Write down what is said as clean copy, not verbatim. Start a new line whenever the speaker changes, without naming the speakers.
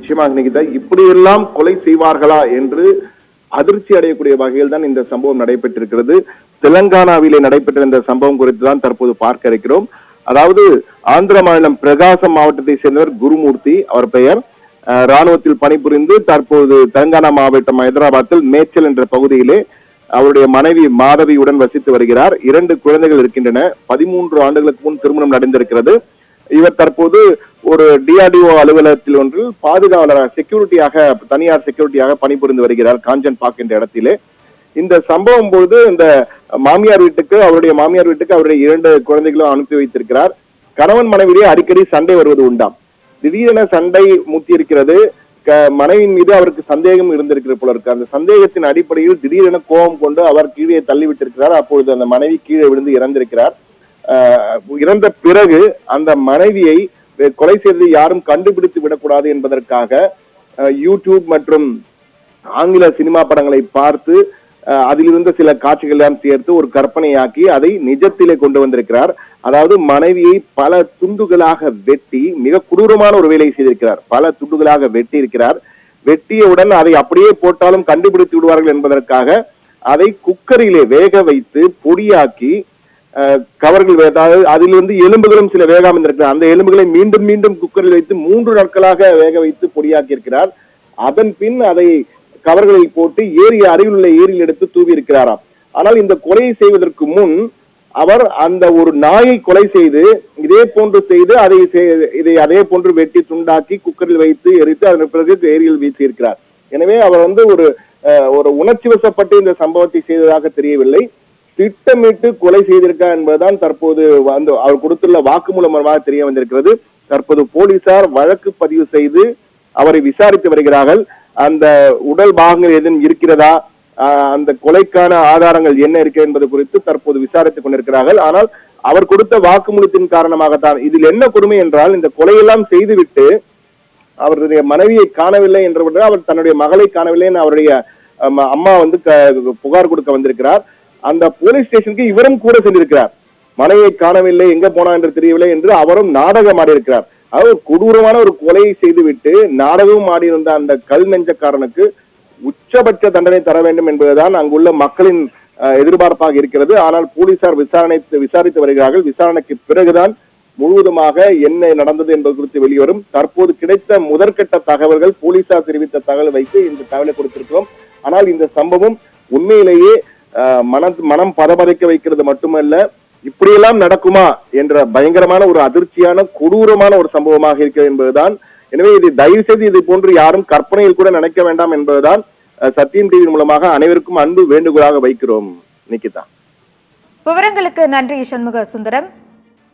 நிச்சயமாக நிகிதா, இப்படியெல்லாம் கொலை செய்வார்களா என்று அதிர்ச்சி அடையக்கூடிய வகையில் தான் இந்த சம்பவம் நடைபெற்றிருக்கிறது. தெலங்கானாவிலே நடைபெற்ற இந்த சம்பவம் குறித்து தான் தற்போது பார்க்க இருக்கிறோம். அதாவது ஆந்திர மாநிலம் பிரகாசம் மாவட்டத்தை சேர்ந்தவர் குருமூர்த்தி, அவர் பெயர். ராணுவத்தில் பணிபுரிந்து தற்போது தெலங்கானா மாவட்டம் ஹைதராபாத்தில் மேச்சல் என்ற பகுதியிலே அவருடைய மனைவி மாதவியுடன் வசித்து வருகிறார். 2 குழந்தைகள் இருக்கின்றன. 13 ஆண்டுகளுக்கு முன் திருமணம் நடந்திருக்கிறது. இவர் தற்போது ஒரு DRDO அலுவலகத்தில் ஒன்றில் பாதுகாவலராக தனியார் செக்யூரிட்டியாக பணிபுரிந்து வருகிறார், காஞ்சன் பாக் என்ற இடத்திலே. இந்த சம்பவம் போது இந்த அவருடைய மாமியார் வீட்டுக்கு அவருடைய 2 குழந்தைகளும் அனுப்பி வைத்திருக்கிறார். கணவன் மனைவியிலே அடிக்கடி சண்டை வருவது உண்டாம். திடீரென சண்டை மூத்தி இருக்கிறது. மனைவியின் மீது அவருக்கு சந்தேகம் இருந்திருக்கிறது போல இருக்கு. அந்த சந்தேகத்தின் அடிப்படையில் திடீரென கோபம் கொண்டு அவர் கீழே தள்ளிவிட்டிருக்கிறார். அப்பொழுது அந்த மனைவி கீழே விழுந்து இறந்திருக்கிறார். இறந்த பிறகு அந்த மனைவியை கொலை செய்ததை யாரும் கண்டுபிடித்து விடக்கூடாது என்பதற்காக யூடியூப் மற்றும் ஆங்கில சினிமா படங்களை பார்த்து அதிலிருந்த சில காட்சிகள் எல்லாம் சேர்த்து ஒரு கற்பனையாக்கி அதை நிஜத்திலே கொண்டு வந்திருக்கிறார். அதாவது மனைவியை பல துண்டுகளாக வெட்டி, மிக கொடூரமான ஒரு வேலையை செய்திருக்கிறார். பல துண்டுகளாக வெட்டி இருக்கிறார். வெட்டியவுடன் அதை அப்படியே போட்டாலும் கண்டுபிடித்து விடுவார்கள் என்பதற்காக அதை குக்கரிலே வேக வைத்து பொடியாக்கி கவர்கள், அதாவது அதிலிருந்து எலும்புகளும் சில வேகாமல் இருந்திருக்கிறார். அந்த எலும்புகளை மீண்டும் மீண்டும் குக்கரில் வைத்து 3 நாட்களாக வேக வைத்து பொடியாக்கி இருக்கிறார். அதன் பின் அதை கவர்களில் போட்டு அருகில் உள்ள ஏரியில் எடுத்து தூவி இருக்கிறாராம். ஆனால் இந்த கொலையை செய்வதற்கு முன் அவர் அந்த ஒரு நாயை கொலை செய்து இதே போன்று செய்து இதை அதே போன்று வெட்டி துண்டாக்கி குக்கரில் வைத்து எரித்து அதன் பிறகு ஏரியில் வீசி இருக்கிறார். எனவே அவர் ஒரு உணர்ச்சி வசப்பட்டு இந்த சம்பவத்தை செய்ததாக தெரியவில்லை. திட்டமிட்டு கொலை செய்திருக்கார் என்பதுதான் தற்போது அவர் கொடுத்துள்ள வாக்குமூலமாக தெரிய வந்திருக்கிறது. தற்போது போலீசார் வழக்கு பதிவு செய்து அவரை விசாரித்து வருகிறார்கள். அந்த உடல் பாகங்கள் எதுவும் இருக்கிறதா, அந்த கொலைக்கான ஆதாரங்கள் என்ன இருக்கு என்பது குறித்து தற்போது விசாரித்துக் கொண்டிருக்கிறார்கள். ஆனால் அவர் கொடுத்த வாக்குமூலத்தின் காரணமாகத்தான். இதில் என்ன கொடுமை என்றால், இந்த கொலையெல்லாம் செய்துவிட்டு அவருடைய மனைவியை காணவில்லை என்று அவர் தன்னுடைய மகளை காணவில்லை என்று அவருடைய அம்மா புகார் கொடுக்க வந்திருக்கிறார். அந்த போலீஸ் ஸ்டேஷனுக்கு இவரும் கூட சென்றிருக்கிறார். மனைவியை காணவில்லை, எங்க போனா என்று தெரியவில்லை என்று அவரும் நாடகம் ஆடி இருக்கிறார். அதாவது கொடூரமான ஒரு கொலையை செய்துவிட்டு நாடகம் ஆடியிருந்த அந்த கல் நெஞ்சக்காரனுக்கு உச்சபட்ச தண்டனை தர வேண்டும் என்பதுதான் அங்குள்ள மக்களின் எதிர்பார்ப்பாக இருக்கிறது. ஆனால் போலீசார் விசாரித்து வருகிறார்கள். விசாரணைக்கு பிறகுதான் முழுவதுமாக என்ன நடந்தது என்பது குறித்து வெளிவரும். தற்போது கிடைத்த முதற்கட்ட தகவல்கள், போலீசார் தெரிவித்த தகவல் வைத்து இந்த தகவலை கொடுத்திருக்கிறோம். ஆனால் இந்த சம்பவம் உண்மையிலேயே மனம் பதபதைக்க வைக்கிறது மட்டுமல்ல, இப்படியெல்லாம் நடக்குமா என்ற பயங்கரமான ஒரு அதிர்ச்சியான கொடூரமான ஒரு சம்பவமாக இருக்கிறது என்பதுதான். எனவே இதை தயவு செய்து இதை போன்று யாரும் கற்பனையில் கூட நினைக்க வேண்டாம் என்பதுதான் சத்தியம் டிவி மூலமாக அனைவருக்கும் அன்பு வேண்டுகோளாக வைக்கிறோம். நிக்கிதா,
விவரங்களுக்கு நன்றி சண்முக சுந்தரம்.